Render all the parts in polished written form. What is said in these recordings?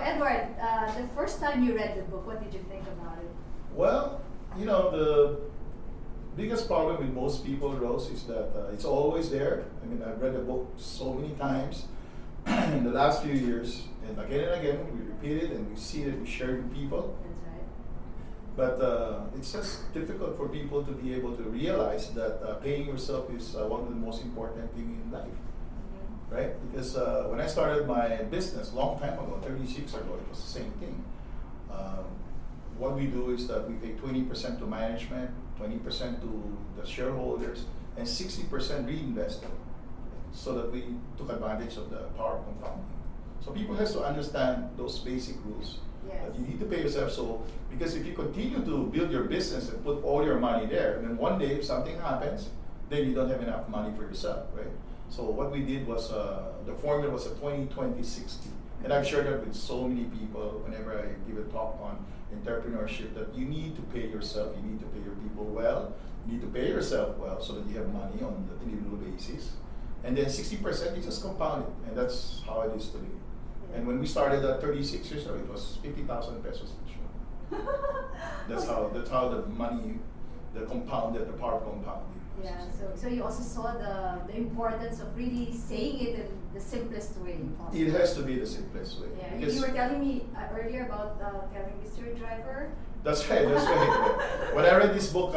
Edward, the first time you read the book, what did you think about it? Well, the biggest problem with most people, Rose, is that it's always there. I mean, I've read the book so many times in the last few years, and again, we repeat it and we see it, we share it with people. That's right. But it's just difficult for people to be able to realize that paying yourself is one of the most important things in life, right? Because when I started my business long time ago, 36 ago, it was the same thing. What we do is that we pay 20% to management, 20% to the shareholders, and 60% reinvested, so that we took advantage of the power of compounding. So people have to understand those basic rules. Yes. That you need to pay yourself. So because if you continue to build your business and put all your money there, then one day if something happens, then you don't have enough money for yourself, right? So what we did was the formula was a 20-20-60, and I've shared that with so many people whenever I give a talk on entrepreneurship, that you need to pay yourself, you need to pay your people well, you need to pay yourself well so that you have money on an individual basis. And then 60% you just compound it, and that's how it is today. Yeah. And when we started at 36 years old, it was 50,000 pesos each. That's how the money, the power of compounding. Yeah, so you also saw the importance of really saying it in the simplest way possible. It has to be the simplest way. Yeah, you were telling me earlier about telling Mr. Driver. That's right. When I read this book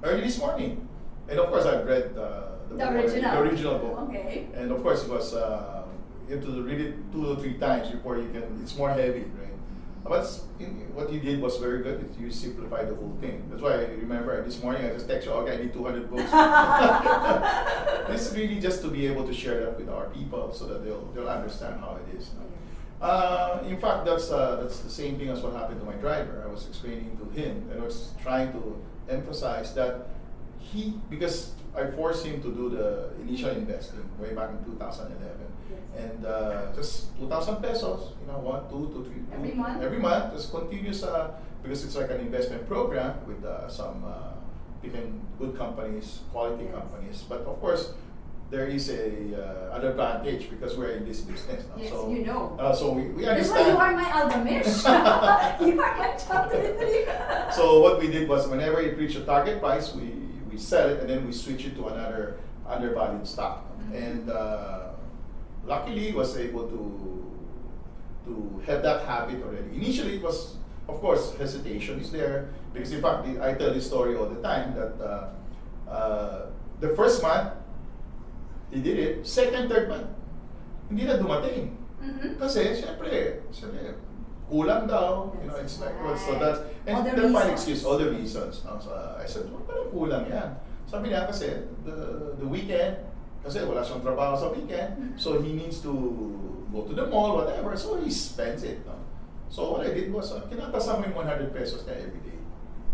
early this morning, and of course I've read the original book. Okay. And of course it was you have to read it 2 or 3 times before you can. It's more heavy, right? But what you did was very good. You simplified the whole thing. That's why I remember this morning I just texted you, okay, I need 200 books. It's really just to be able to share that with our people so that they'll understand how it is. In fact, that's the same thing as what happened to my driver. I was explaining to him, and I was trying to emphasize that because I forced him to do the initial investing way back in 2011. Yes. And just 2,000 pesos, 1, 2, 3, every month, just continuous, because it's like an investment program with some good companies, quality companies. But of course, there is an advantage because we're in this business now. Yes, so, so we understand. That's why you are my algamish. You are my top delivery. So what we did was whenever it reached a target price, we sell it and then we switch it to another undervalued stock. And luckily was able to have that habit already. Initially it was, of course, hesitation is there, because in fact I tell this story all the time that the first month he did it, second, third month hindi na dumating. Kasi syempre kulang daw, it's like, so that's, and they'll find excuse, all the reasons. No? So I said, parang kulang yan. Sabi niya kasi, the weekend, kasi wala siyang trabaho sa weekend, so he needs to go to the mall, whatever, so he spends it. No? So what I did was, kinatasa mo yung 100 pesos niya every day.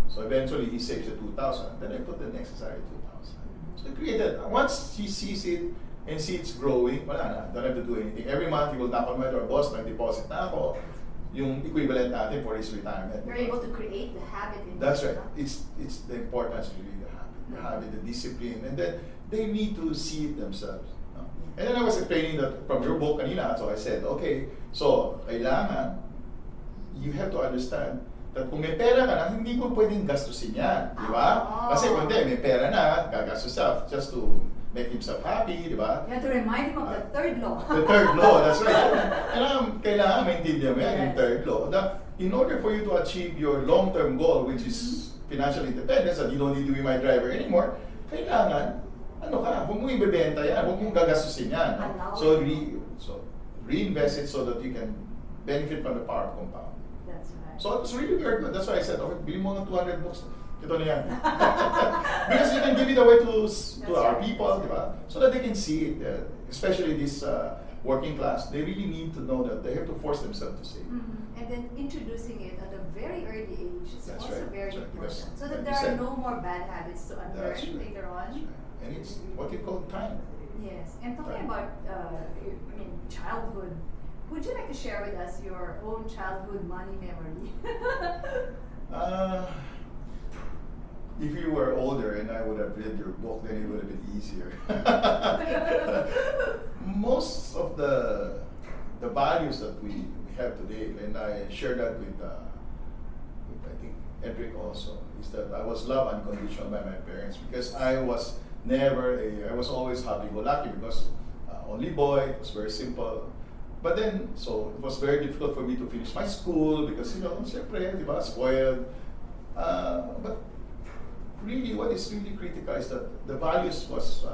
So eventually he saves the 2,000, then I put the necessary 2,000. So I created, once he sees it, and see it's growing, wala na, don't have to do anything. Every month he will knock on my door, boss, nag-deposit na ako, yung equivalent natin for his retirement. You're able to create the habit. That's right. It's the importance of really the habit, the discipline, and then they need to see it themselves. No? And then I was explaining that from your book kanina, so I said, okay, so kailangan, you have to understand that kung may pera ka na, hindi ko pwedeng gastusin yan, di ba? Kasi kung may pera na, gagastos siya just to make himself happy, di ba? You have to remind him of the third law. The third law, that's right. And kailangan maintindihan mo yan, yung third law. That in order for you to achieve your long-term goal, which is financial independence, and you don't need to be my driver anymore, kailangan, huwag mong ibebenta yan, huwag mong gagastusin yan. So reinvest it so that you can benefit from the power of compound. That's right. So it's really very good. That's why I said, okay, bili mo ng 200 books. Ito na yan. Because you can give it away to our people, di ba? So that they can see it, especially this working class. They really need to know that they have to force themselves to save. And then introducing it at a very early age is That's also right. very That's right. important. Because So that there are no more bad habits to unlearn later on. That's right. And it's what you call time. Yes. And talking about childhood, would you like to share with us your own childhood money memory? If you were older and I would have read your book, then it would have been easier. Most of the values that we have today, and I share that with I think Edric also, is that I was loved unconditional by my parents because I was I was always happy-go-lucky because only boy, it was very simple. But then, so it was very difficult for me to finish my school because, siyempre, di ba, spoiled. But really, what is really critical is that the values was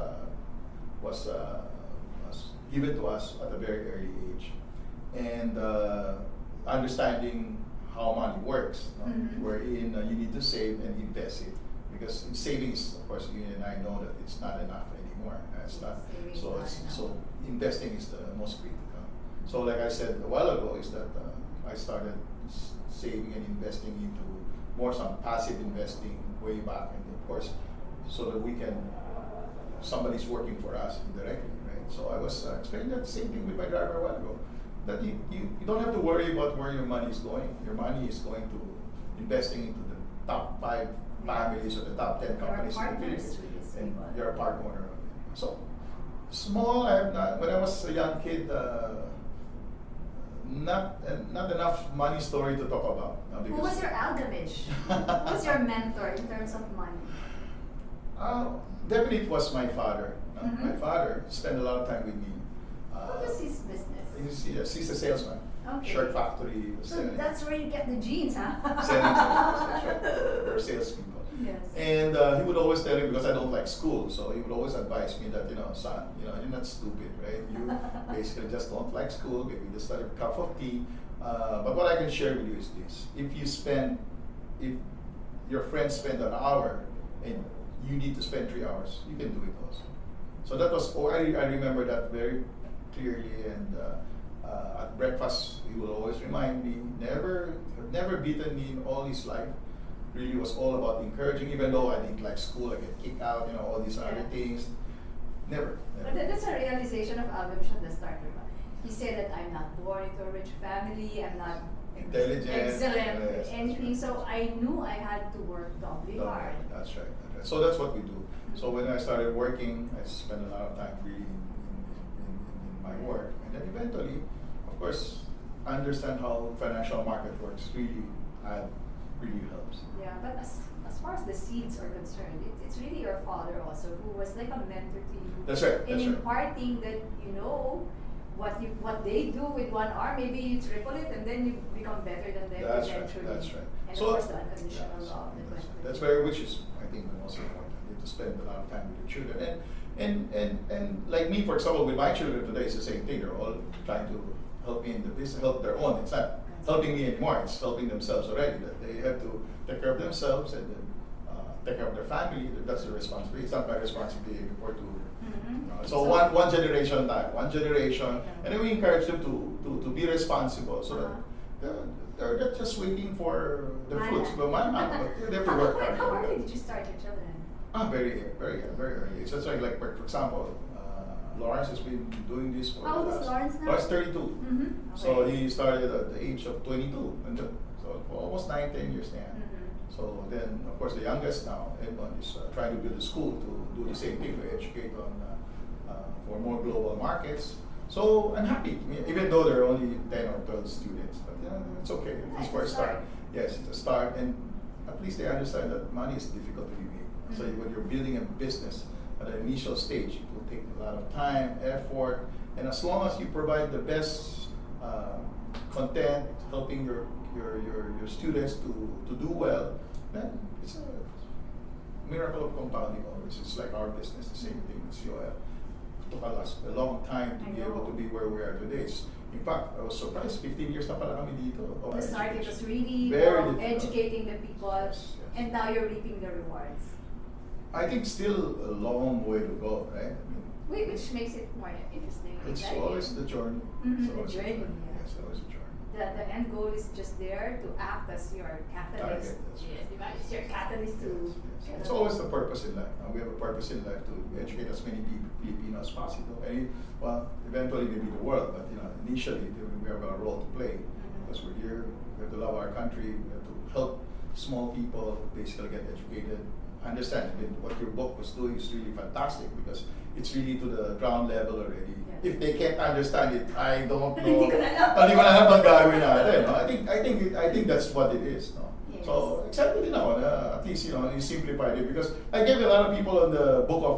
given to us at a very early age, and understanding how money works, wherein you need to save and invest it, because in savings, of course, you and I know that it's not enough anymore. It's not. So investing is the most critical. So like I said a while ago, is that I started saving and investing into more some passive investing way back, and of course, so that somebody's working for us indirectly, right? So I was explaining that same thing with my driver a while ago, that you don't have to worry about where your money is going. Your money is going to investing into the top 5 families or the top 10 companies in the Philippines, and you're a part owner of it. So small, when I was a young kid, not enough money story to talk about. Who was your Algamage? Who was your mentor in terms of money? Definitely it was my father. My father spent a lot of time with me. What was his business? He's a salesman. Okay. Shirt factory. So that's where you get the genes, huh? Selling that's right. We're salespeople. Yes. And he would always tell me, because I don't like school, so he would always advise me that, son, you're not stupid, right? You basically just don't like school, maybe just study a cup of tea. But what I can share with you is this. If your friends spend an hour and you need to spend 3 hours, you can do it also. So that was, I remember that very clearly, and at breakfast, he would always remind me, never beaten me in all his life. Really was all about encouraging, even though I didn't like school, I get kicked out, all these other things. Never. But that's a realization of Algamage at the start, right? He said that I'm not born into a rich family, I'm not intelligent, excellent, yes, anything. Right. So I knew I had to work doubly hard. That's right. So that's what we do. So when I started working, I spent a lot of time really in my work, and then eventually, of course, understand how financial market works really helps. Yeah, but as far as the seeds are concerned, it's really your father also who was like a mentor to you. That's right. In imparting that what they do with one arm, maybe you triple it and then you become better than them eventually. That's right. And So, of course the unconditional love. That's which is, I think, the most important. You have to spend a lot of time with your children. And like me, for example, with my children today, it's the same thing. They're all trying to help me in the business, help their own. It's not helping me anymore. It's helping themselves already. That they have to take care of themselves and then take care of their family. That's their responsibility. It's not my responsibility anymore to. So one generation at a time, one generation, and then we encourage them to be responsible, so that they're not just waiting for the fruits. But they have to work hard. How early did you start your children? Very early. So it's like for example, Lawrence has been doing this for. How old is Lawrence now? Lawrence 32. Okay. So he started at the age of 22, and so for almost 9-10 years now. So then, of course, the youngest now, Edmund, is trying to build a school to do the same thing, to educate on for more global markets. So I'm happy, even though there are only 10 or 12 students, but it's okay. It's for a start. Yes, it's a start, and at least they understand that money is difficult to be made. So when you're building a business at an initial stage, it will take a lot of time, effort, and as long as you provide the best content, helping your students to do well, then it's a miracle of compounding always. It's like our business, the same thing with COL. It took us a long time to be able to be where we are today. In fact, I was surprised, 15 years na pala kami dito. The start, it was really educating the people, yes. And now you're reaping the rewards. I think still a long way to go, right? Which makes it more interesting. It's always the journey. The journey. Yes, always a journey. The end goal is just there to act as your catalyst. It's your catalyst to. Yes. It's always the purpose in life. We have a purpose in life to educate as many Filipinos as possible. Eventually maybe the world, but initially we have a role to play because we're here. We have to love our country. We have to help small people basically get educated. Understand what your book was doing is really fantastic because it's really to the ground level already. if they can't understand it, I don't know. Hindi ko na alam. Hindi ko na alam ang gagawin natin. No? I think that's what it is. No? Yes. So excited din ako na at least you simplified it because I gave a lot of people on the book of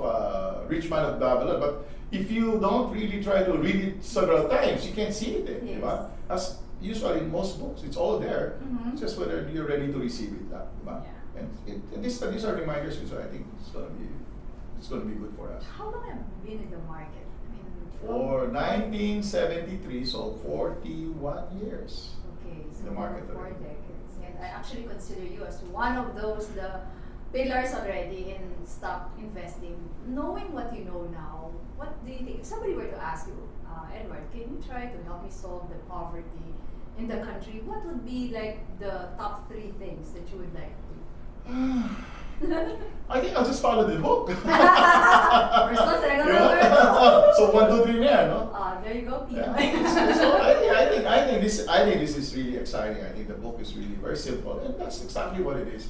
Rich Man of Babylon, but if you don't really try to read it several times, you can't see it. Yes. Diba? As usually in most books, it's all there. Mhm. It's just whether you're ready to receive it. Diba? Yeah. And these are reminders, so I think it's gonna be good for us. How long have you been in the market? I mean, For 1973, so 41 years. Okay, so The market for 4 already. decades. And I actually consider you as one of the pillars already in stock investing. Knowing what you know now, what do you think? If somebody were to ask you, Edward, can you try to help me solve the poverty in the country? What would be like the top 3 things that you would like to do? I think I'll just follow the book. We're so second Yeah. So 1, 2, 3 na yan, no? There you go, Yeah. Pino. So I think this is really exciting. I think the book is really very simple, and that's exactly what it is.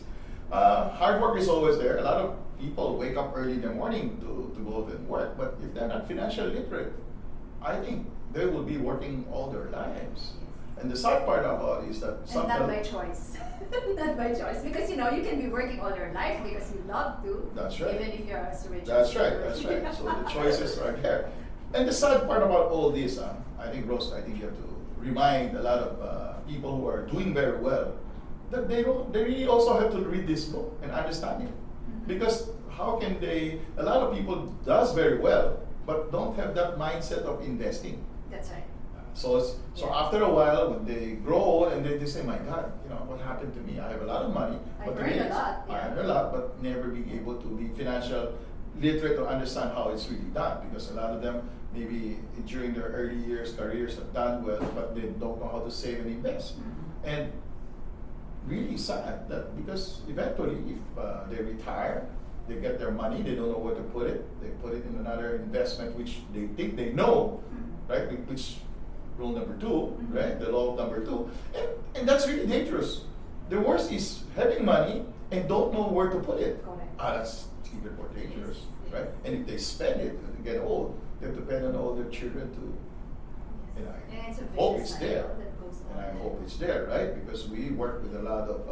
Hard work is always there. A lot of people wake up early in the morning to go to work, but if they're not financially literate, I think they will be working all their lives. And the sad part about it is that And not by choice. Not by choice. Because you can be working all your life because you love to. That's right. Even if you're as rich That's as right, you are. that's right. So the choices are there. And the sad part about all this, I think, Rose, I think you have to remind a lot of people who are doing very well that they really also have to read this book and understand it. Mhm. Because how can a lot of people does very well, but don't have that mindset of investing. That's right. So Yeah. after a while, when they grow old and they say, my God, what happened to me? I have a lot of money, I but earned a today lot, I yeah. earned a lot, but never being able to be financial literate to understand how it's really done. Because a lot of them, maybe during their early years, careers have done well, but they don't know how to save and invest. Mhm. And really sad that because eventually, if they retire, they get their money, they don't know where to put it. They put it in another investment which they think they know, Mhm. right? Which rule number 2, Mhm. right? The law of number 2, and that's really dangerous. The worst is having money and don't know where to put it. Correct. That's even more dangerous, Yes. right? And if they spend it and they get old, they have to depend on all their children too. And I And it's a hope vicious it's there. cycle that goes on. And I hope it's there, right? Because we work with a lot of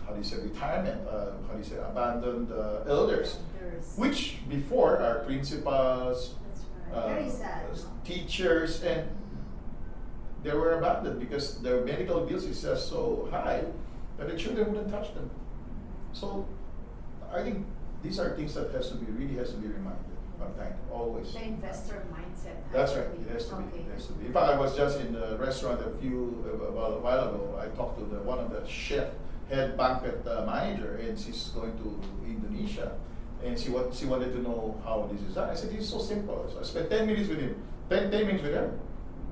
how do you say retirement? How do you say abandoned elders, There's- which before are principals, That's right. Very sad. no? teachers, and they were abandoned because their medical bills is just so high that the children wouldn't touch them. So I think these are things that really has to be reminded from time to always. The investor mindset. has That's to right. be- It has to be. okay. It has to be. In fact, I was just in a restaurant about a while ago. I talked to one of the head banquet manager, and she's going to Indonesia, and she wanted to know how this is done. I said, this is so simple. So I spent 10 minutes with him, 10 minutes with her.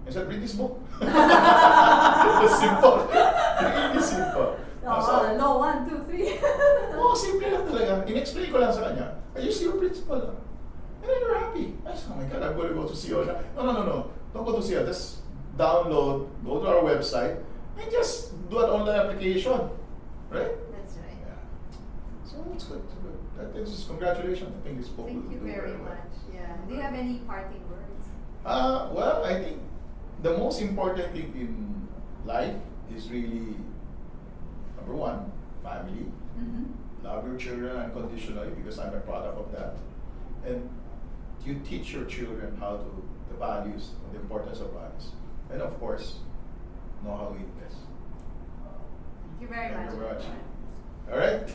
I said, read this book. It's simple. Really simple. No, 1, 2, 3. Oo, simple lang talaga. In-explain ko lang sa kanya. I just your principal lang. And then they're happy. I said, oh my God, I'm going to go to CO na. No. Don't go to CO. Just download, go to our website, and just do an online application. Right? That's right. Yeah. So it's good. It's good. That is congratulations. I think this book Thank will you do very well. much. Yeah. Do you have any parting words? Well, I think the most important thing in life is really, number 1, family. Mm-hmm. Love your children unconditionally because I'm a product of that. And you teach your children the values, the importance of values. And of course, know how to invest. Thank you very Thank much. you very much. All right?